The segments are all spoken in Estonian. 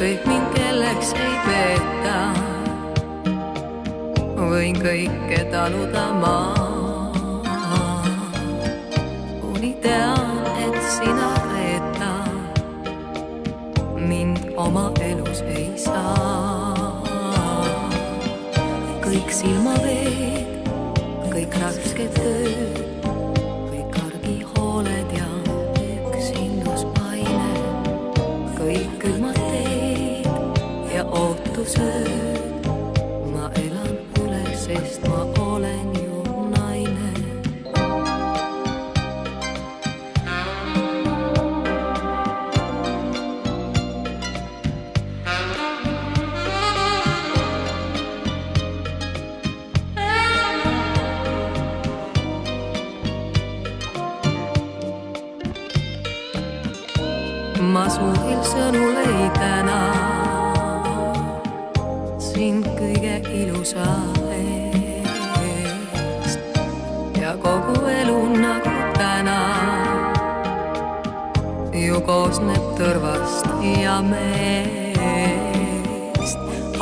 kõik mind kelleks ei peeta, võin kõike taluda ma. Kuni tean, et sina reetad, mind oma elus ei saa. Kõik silmaveed, kõik rasked tööd, kõik argihooled ja üksinduspaine, kõik külmad teed ja ootusööd. Ma elan üle, sest ma olen ju naine. Ma suhil sõnul ei täna sind kõige ilusa eest ja kogu elu nagu täna ju koosneb tõrvast ja meest.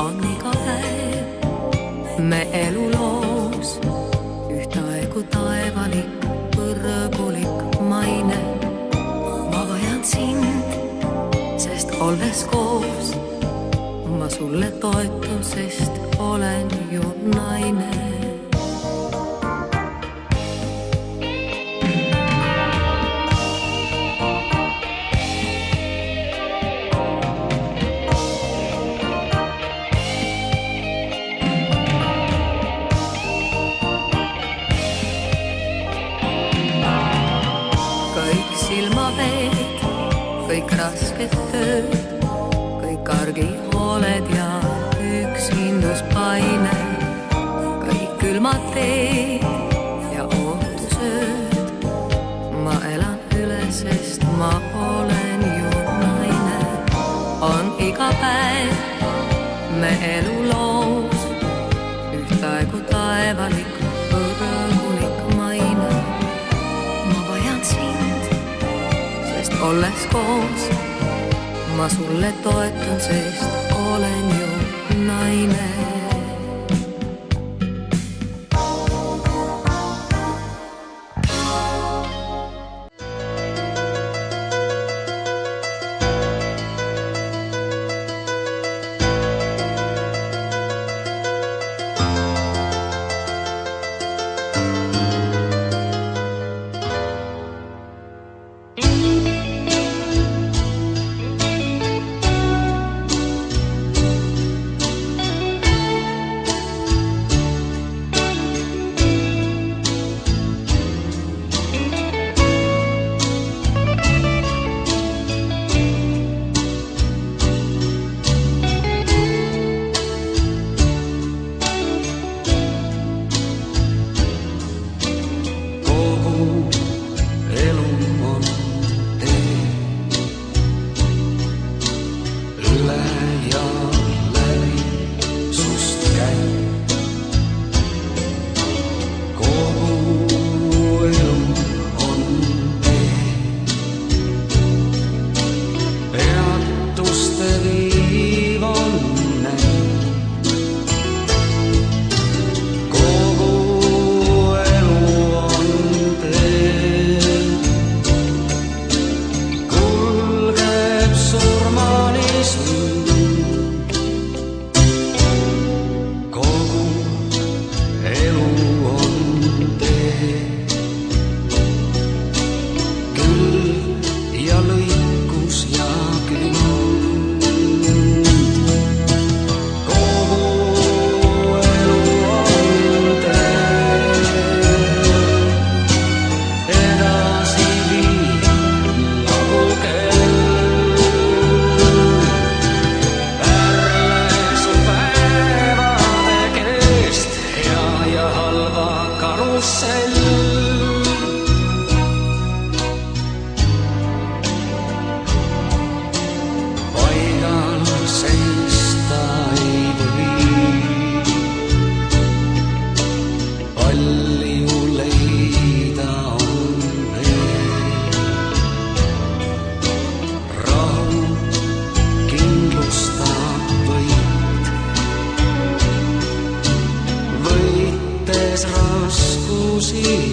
On iga päev me eluloos ühtaegu taevalik, põrgulik maine. Ma vajan sind, sest olles koos ma sulle toetun, sest olen ju naine. Kõik silmaveed, kõik rasked tööd, kõik argihooled ja üksinduspaine, kõik külmad teed ja ootusööd. Ma elan üle, sest ma olen ju naine. On iga päev me eluloos ühtaegu taevalik, põrgulik maine. Ma vajan sind, sest olles koos ma sulle toetun, sest olen ju naine. uscite.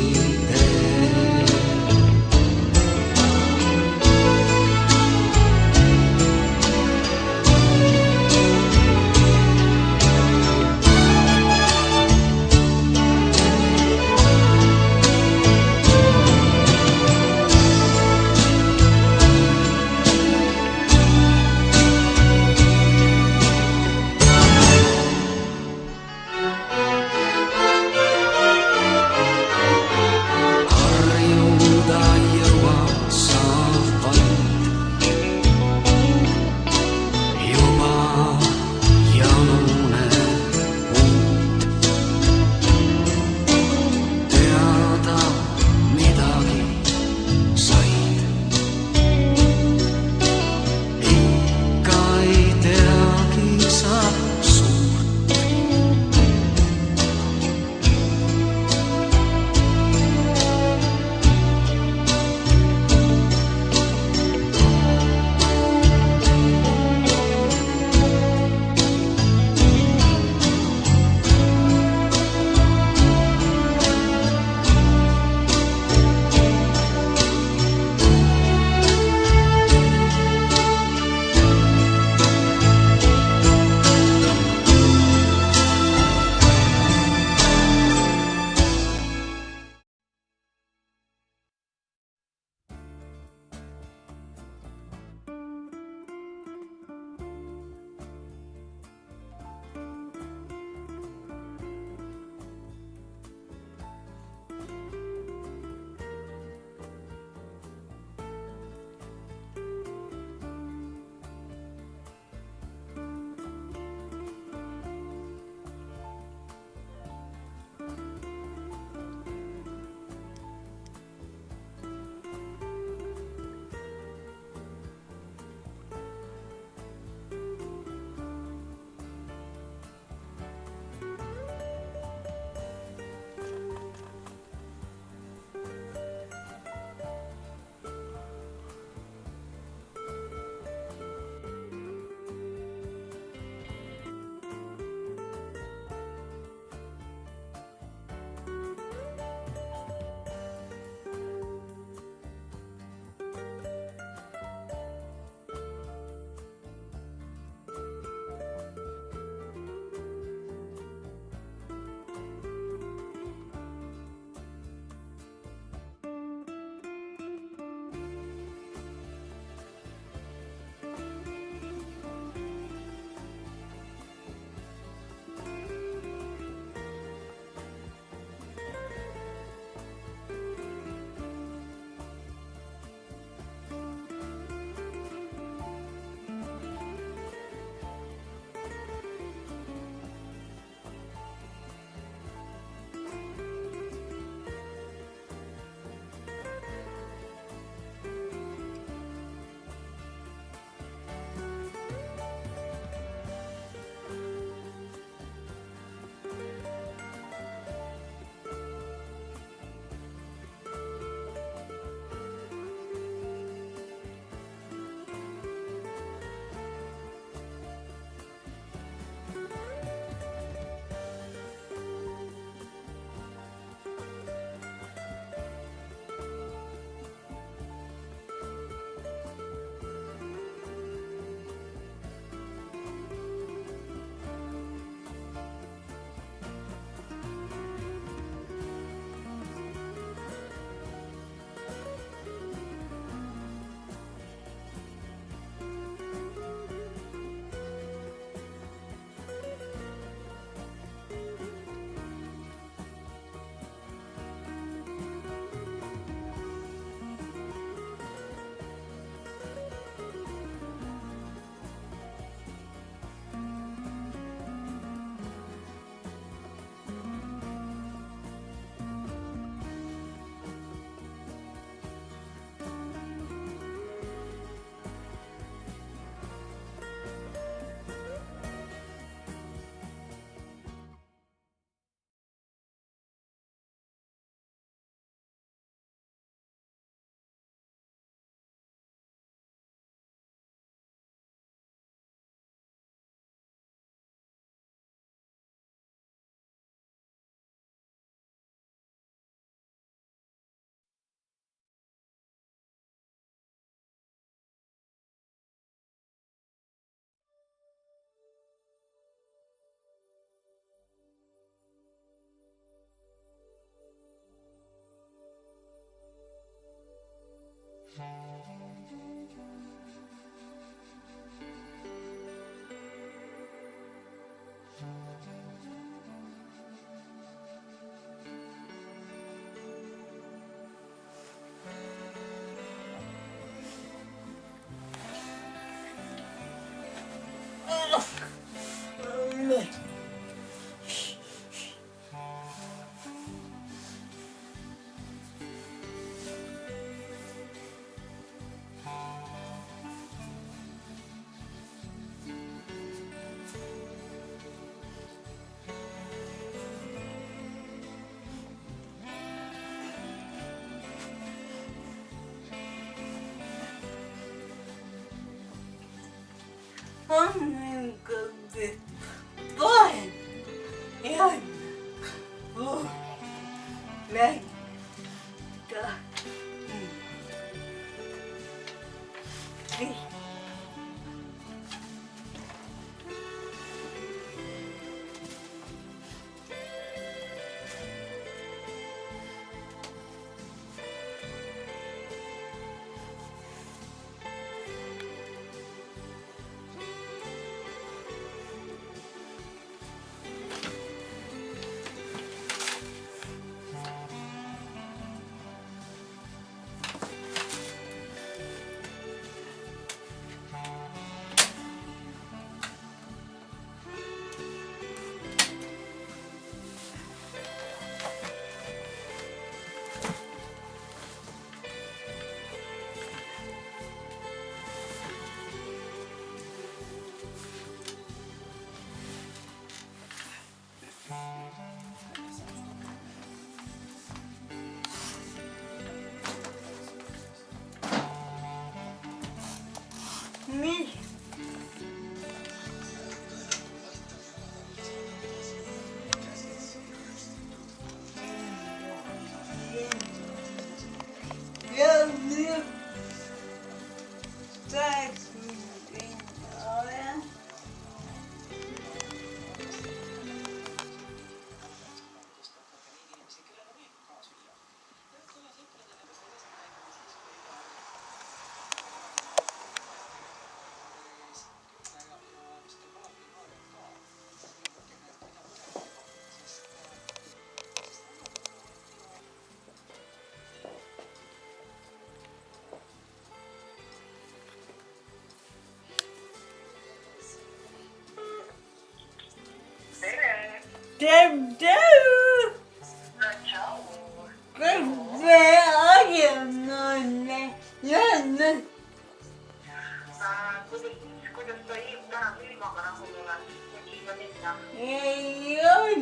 Kuidas ta täna ilmaga rahul oled? Võiks juba minna. Ei ole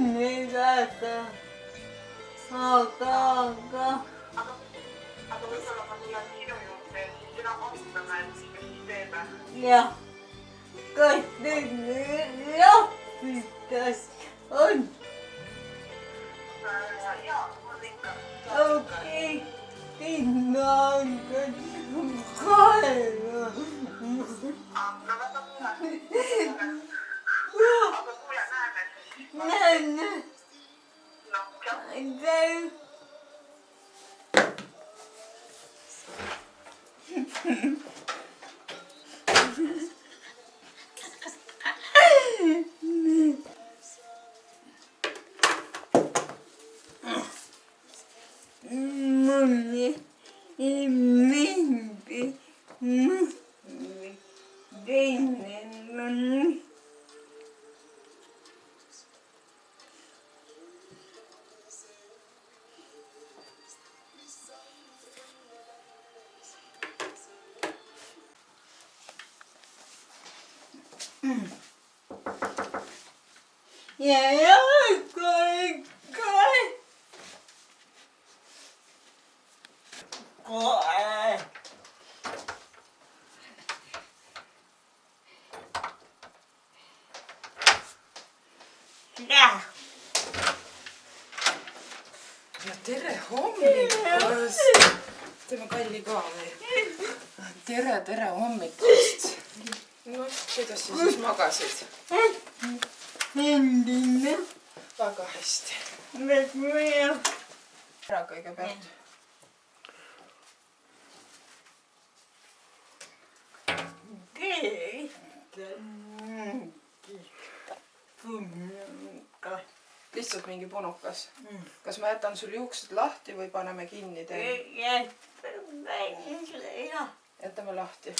väga. Aga. Aga võib-olla ma tulen sinu juurde ja siis sina vastame, et mis me siis teeme. Jah. Kas nüüd lahvitas on? Jaa, on ikka. Okei. Sinna on kaeva. No väga tule. Aga kuule, näeme siis. Näeme. No, jah. Aitäh. Mulle ei meeldi teine. Ja, kohe. No tere hommikust! Teeme Kalli ka või? Tere hommikust! No, kuidas sa siis magasid? Endine. Väga hästi. Ära kõigepealt. lihtsalt mingi punukas. kas ma jätan sul juuksed lahti või paneme kinni teil? jätame lahti.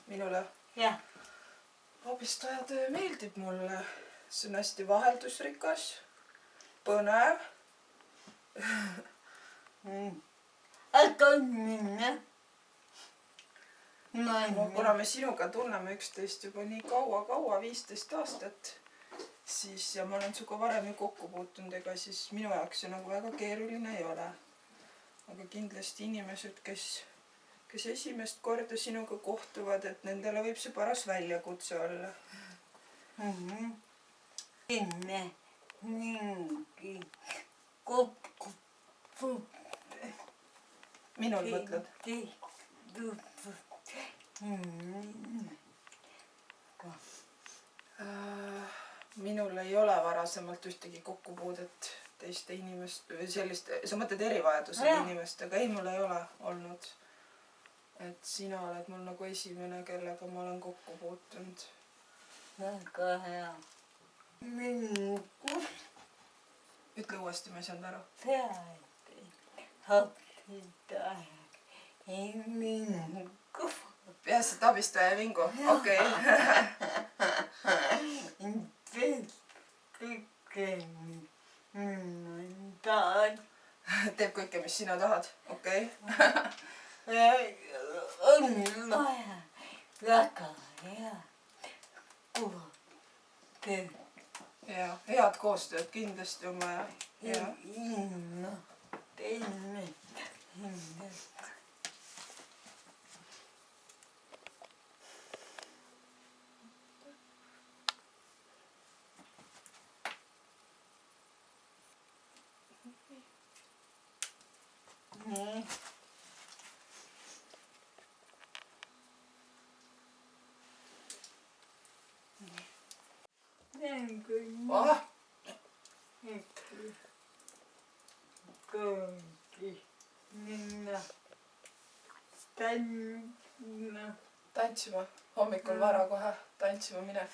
minule? jah. abistajatöö meeldib mulle. see on hästi vaheldusrikas, põnev. no kuna me sinuga tunneme üksteist juba nii kaua, 15 aastat, siis ja ma olen sinuga varem ju kokku puutunud, ega siis minu jaoks see nagu väga keeruline ei ole. aga kindlasti inimesed, kes esimest korda sinuga kohtuvad, et nendele võib see paras väljakutse olla. enne mingi kokku minul mõtled? minul ei ole varasemalt ühtegi kokkupuudet teiste inimest või sellist, sa mõtled erivajadusega inimestega? ei, mul ei ole olnud. et sina oled mul nagu esimene, kellega ma olen kokku puutunud. väga hea. ütle uuesti, ma ei saanud aru. peaasi, et abistaja ei vingu. okei. teeb kõike, mis sina tahad. okei. on vaja väga hea koostööd. ja head koostööd kindlasti on vaja. teine. oh. tantsima hommikul vara kohe tantsima minek.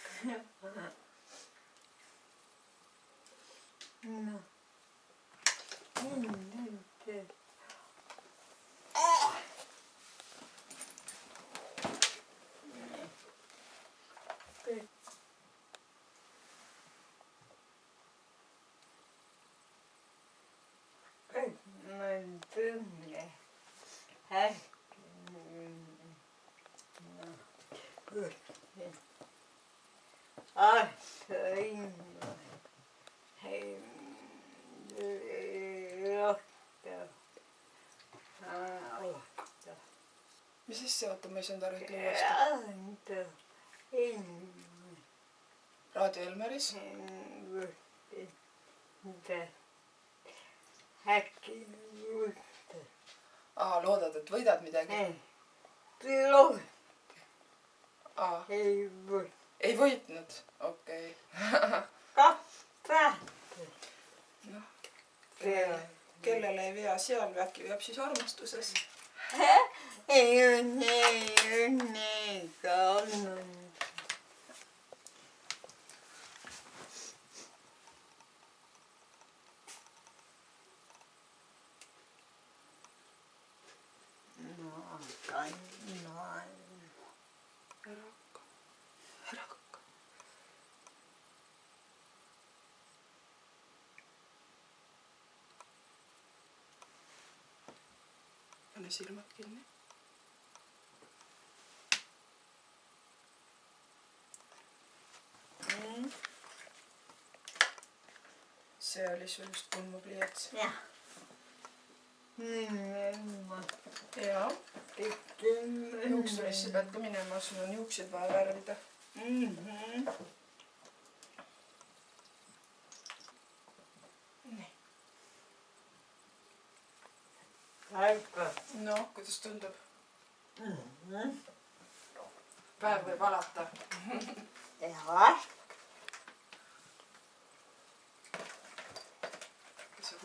mis asja, oota, ma ei saanud aru, ütle uuesti. Raadio Elmeris. äkki loodad, et võidad midagi? ei võitnud? okei. noh, kellele ei vea seal, äkki veab siis armastuses. ei õnne ka olnud. ära hakka. pane silmad kinni. see oli sul just pulmapliiats. jah. jaa. juuksurisse pead ka minema, sul on juuksed vaja värvida. noh, kuidas tundub? päev võib alata. jah. sa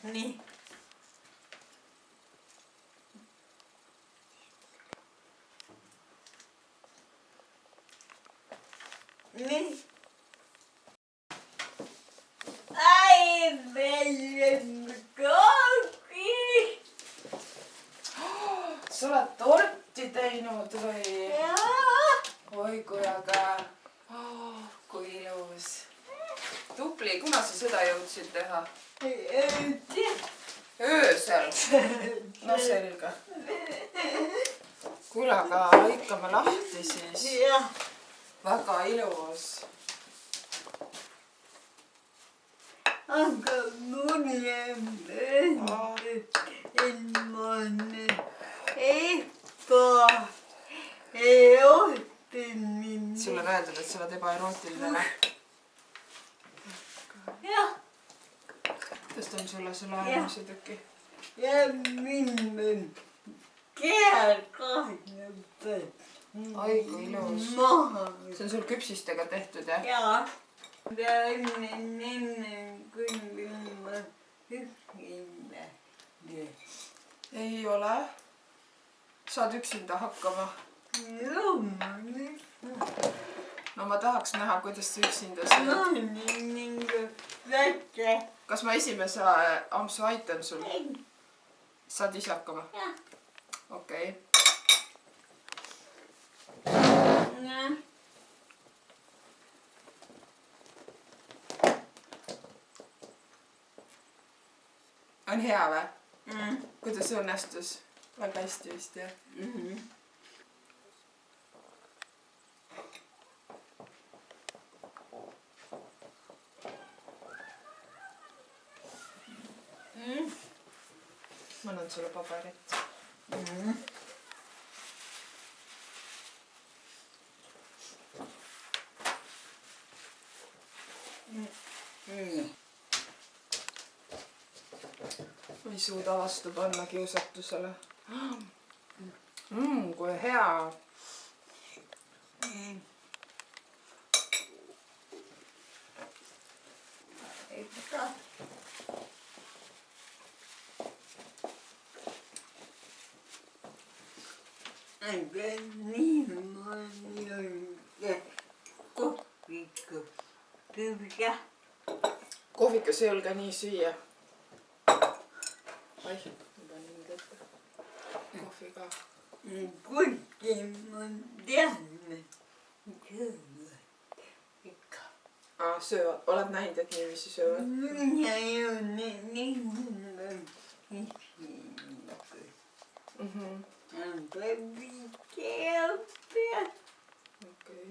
Nii. Nii. Ai, velho, sa oled torti teinud või? oi kui äge oh,. kui ilus. tubli, kuna sa seda jõudsid teha? öösel. no selge. kuule, aga lõikame lahti siis. väga ilus. aga mulle ebaerootiline. sulle on öeldud, et sa oled ebaerootiline. jah. tõstan sulle selle äärmise tüki. ja mind on keel kahjub. oi kui ilus. maha. see on sul küpsistega tehtud jah? jaa. enne kui ma üksinda. ei ole. saad üksinda hakkama. no ma tahaks näha, kuidas sa üksinda saad. kas ma esimese ampsu aitan sul? saad ise hakkama? okei. on hea või? kuidas õnnestus? väga hästi vist jah? ma annan sulle paberit. ma ei suuda vastu panna kiusatusele. kui hea. kohvikas ei ole ka nii süüa. oih, ma panin nüüd ette. kohvi ka. kuigi ma tean. ikka. söövad, oled näinud, et niiviisi söövad? mina ei ole nii. okei.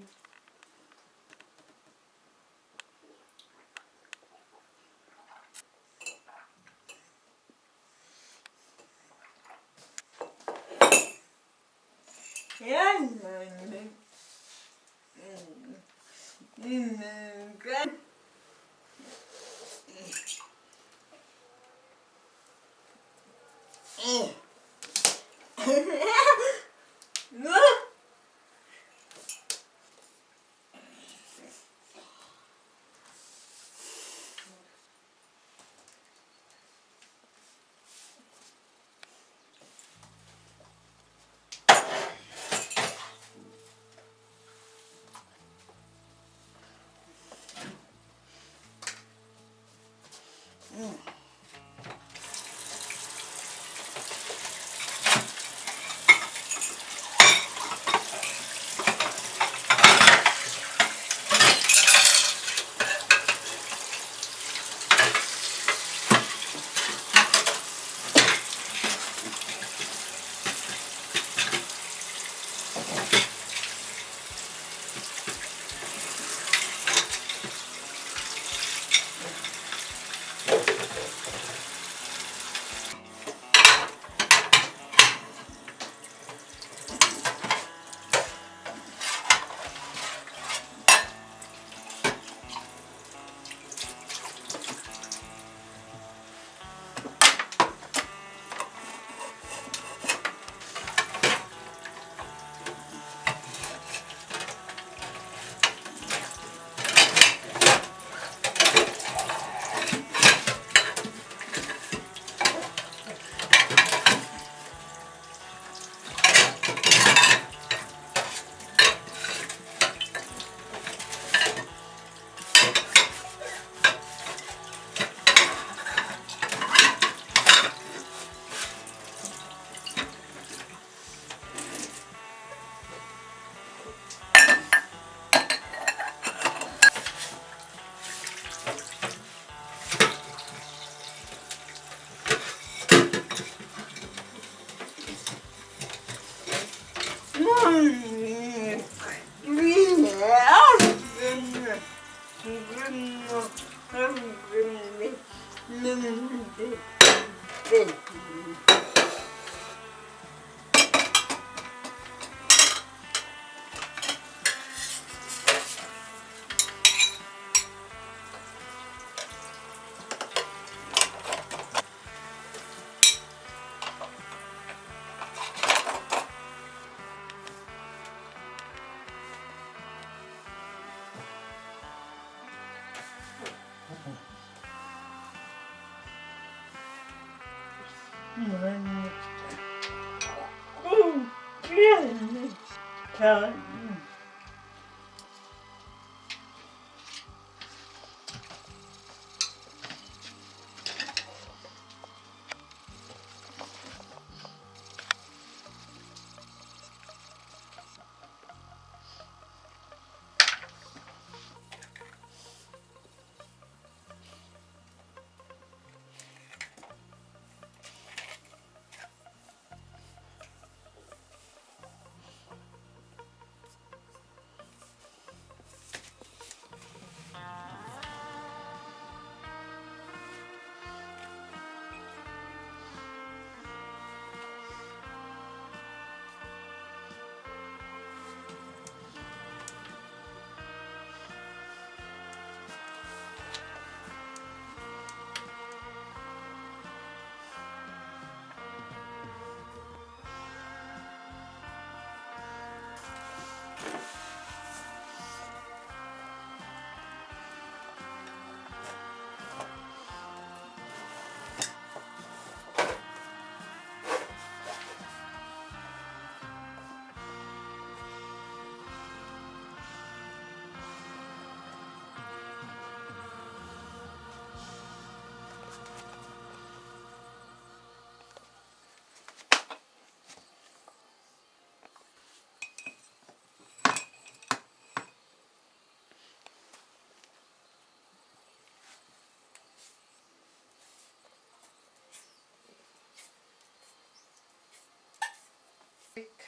kõik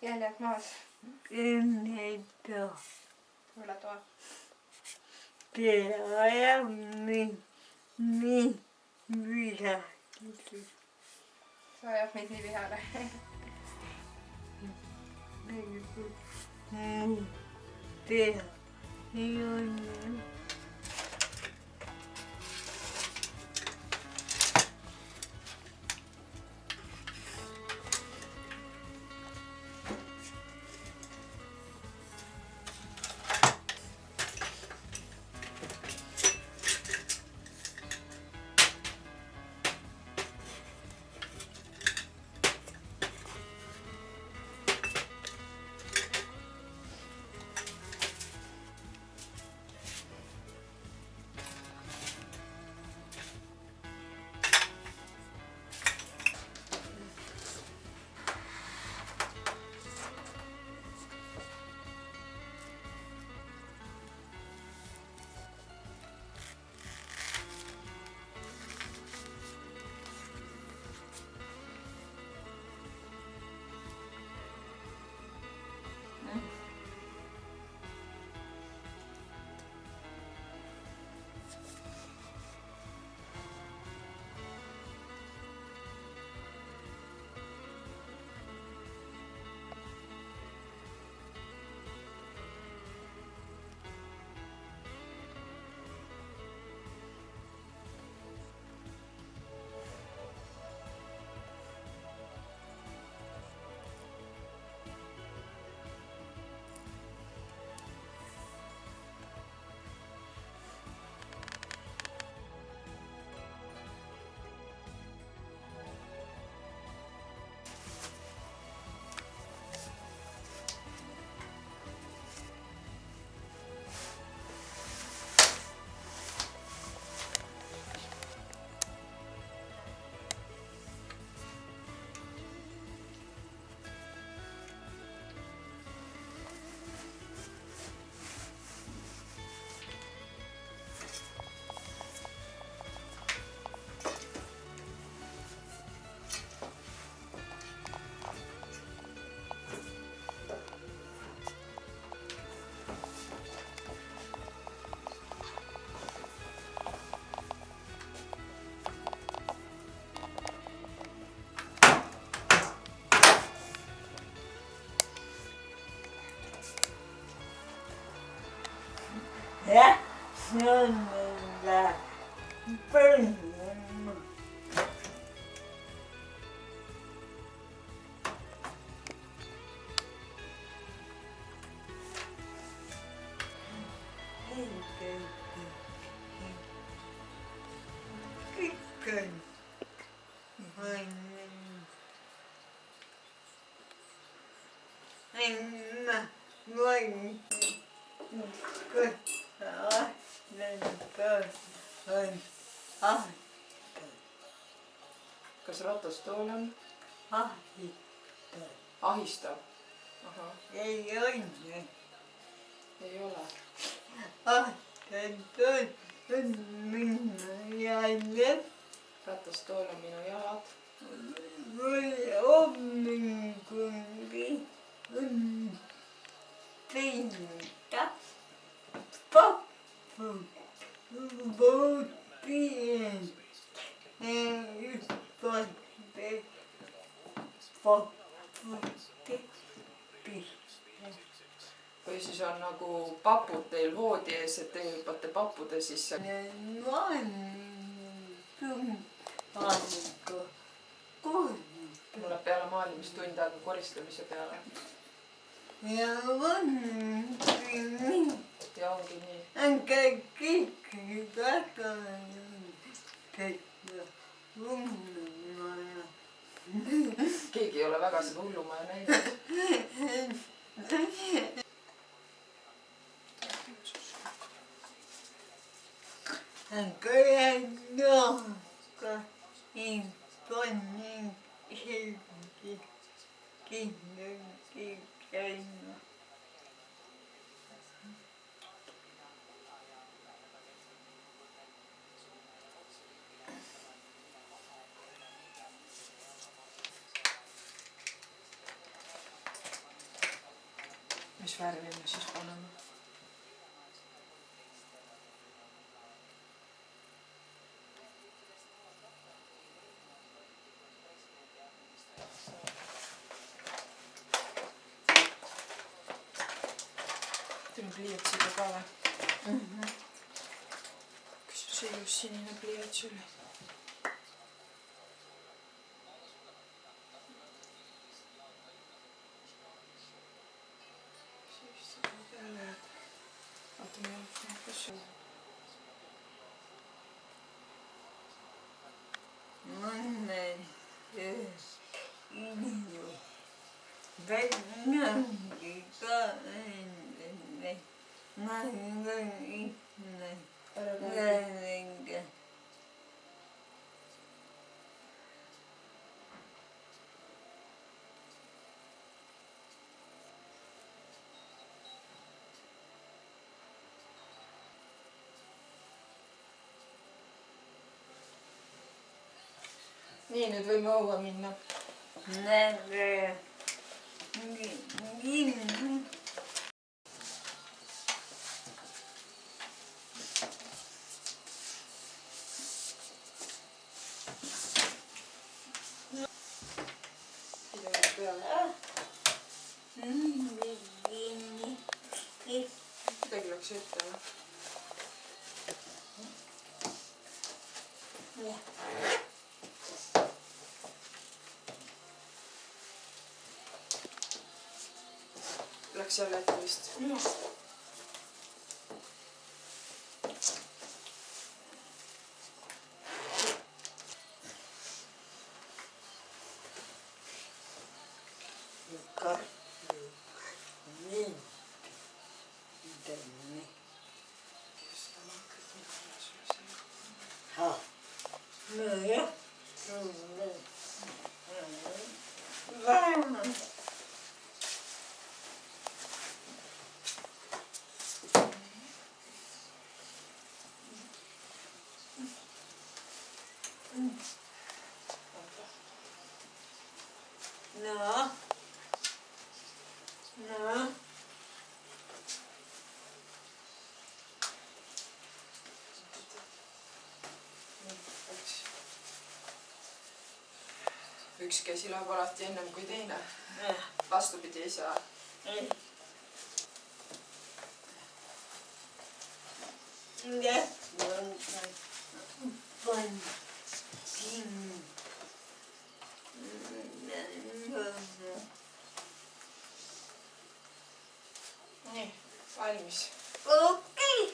jäljed maas Enne ta üle toa. peab nii midagi. see ajab meid nii vihale. Teha ei ole. jah, see on meile põlv. kas ratastool on ahistav? Ei ole. Ei ole. On minna jälle. Ratastool on minu jalad. Mul hommikugi on pinda pappu vootien pappu või siis on nagu papud teil voodi ees, et te hüppate pappude sisse. mul läheb peale maalimistund aega koristamise peale. ja ongi nii. ja ongi nii. Aga kõik väga hullumaja. keegi ei ole väga seda hullumaja näinud. Aga jäänud infoning selgi kindlasti käima. mis värvi me siis paneme? teeme pliiatsiga ka või? kas see just sinine pliiats oli? nii, nüüd võime õue minna. midagi läks ette või? Läks jälle ette vist? üks käsi läheb alati ennem kui teine. vastupidi ei saa. nii, valmis. okei.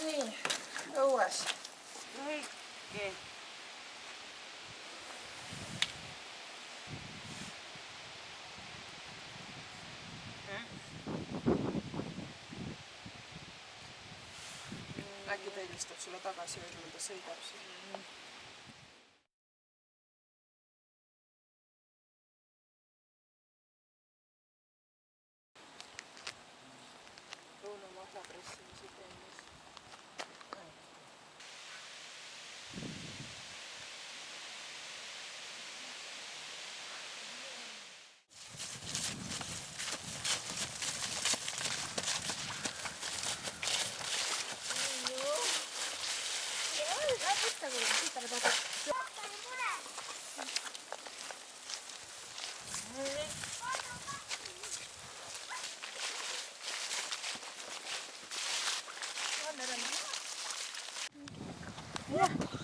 nii, õues. Äkki ta helistab sulle tagasi või kui ta sõidab siis. Lõunamahla pressimise tennis.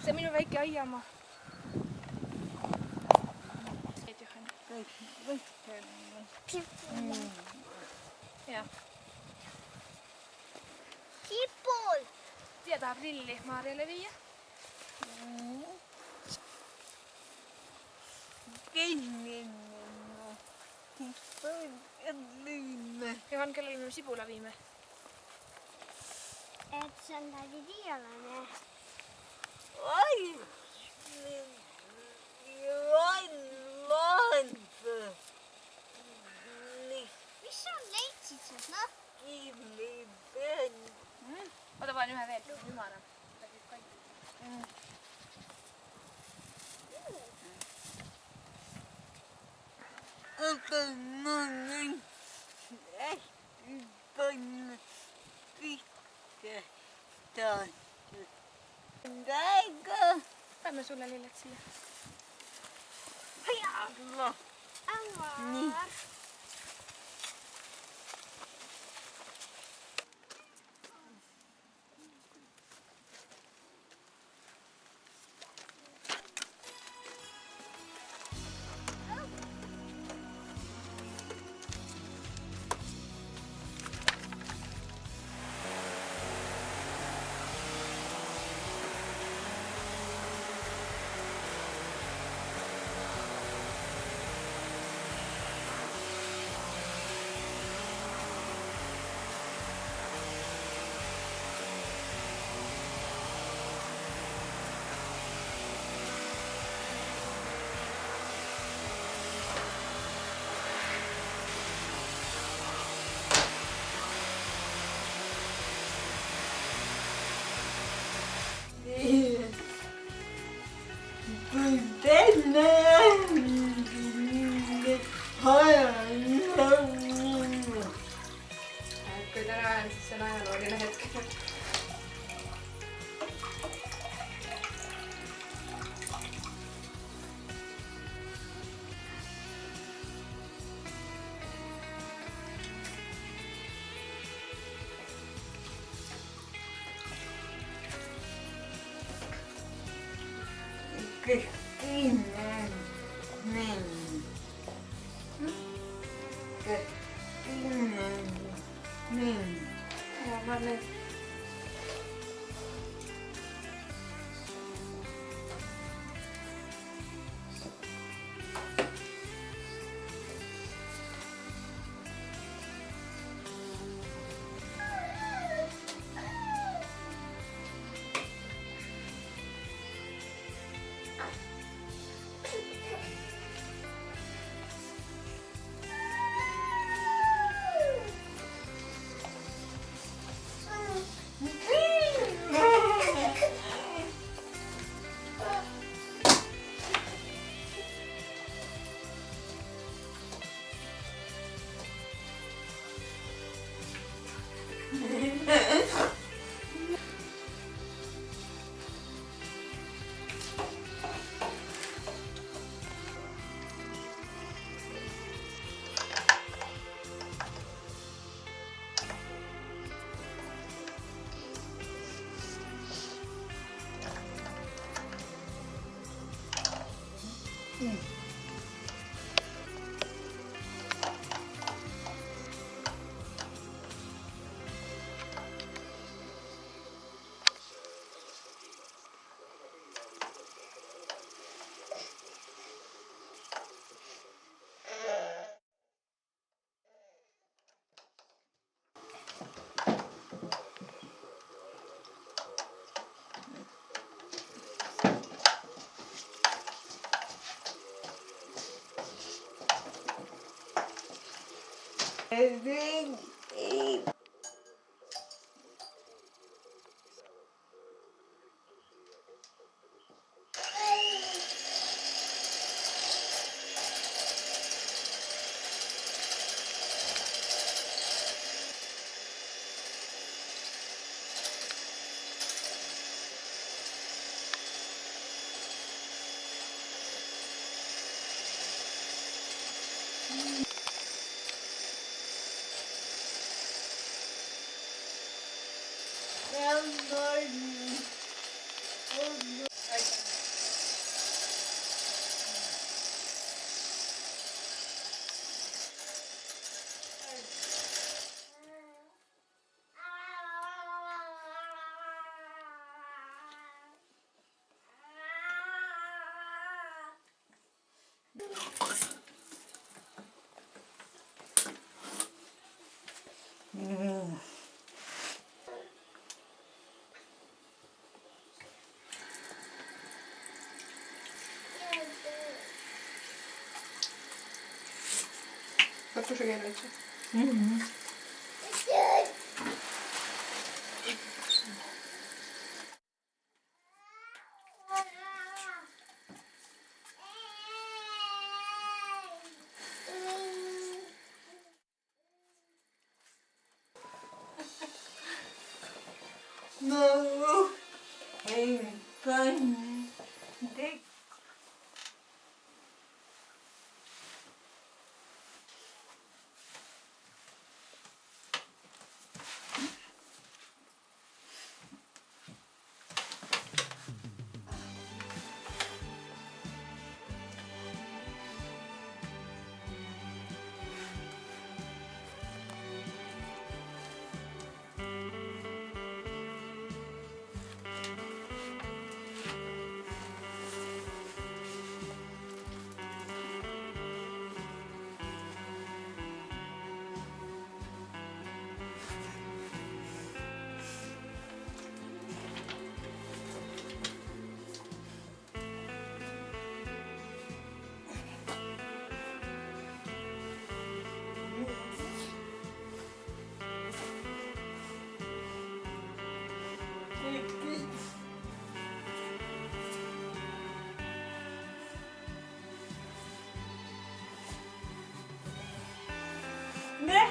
See on minu väike aiamaa. Jah. Sipul! Tia tahab lilli Maarjale viia. Johan, kellele me Sibula viime? Et see on tädi Tiialane. Mis sa leidsid sealt, noh? Oota, panen ühe veel. Ümara. Paneme sulle lilled siia. Nii. Kui täna on, siis see on ajalooline hetk. Ja, maar nee. Katusekeel veits või? No, ei pannud tekki. Ne?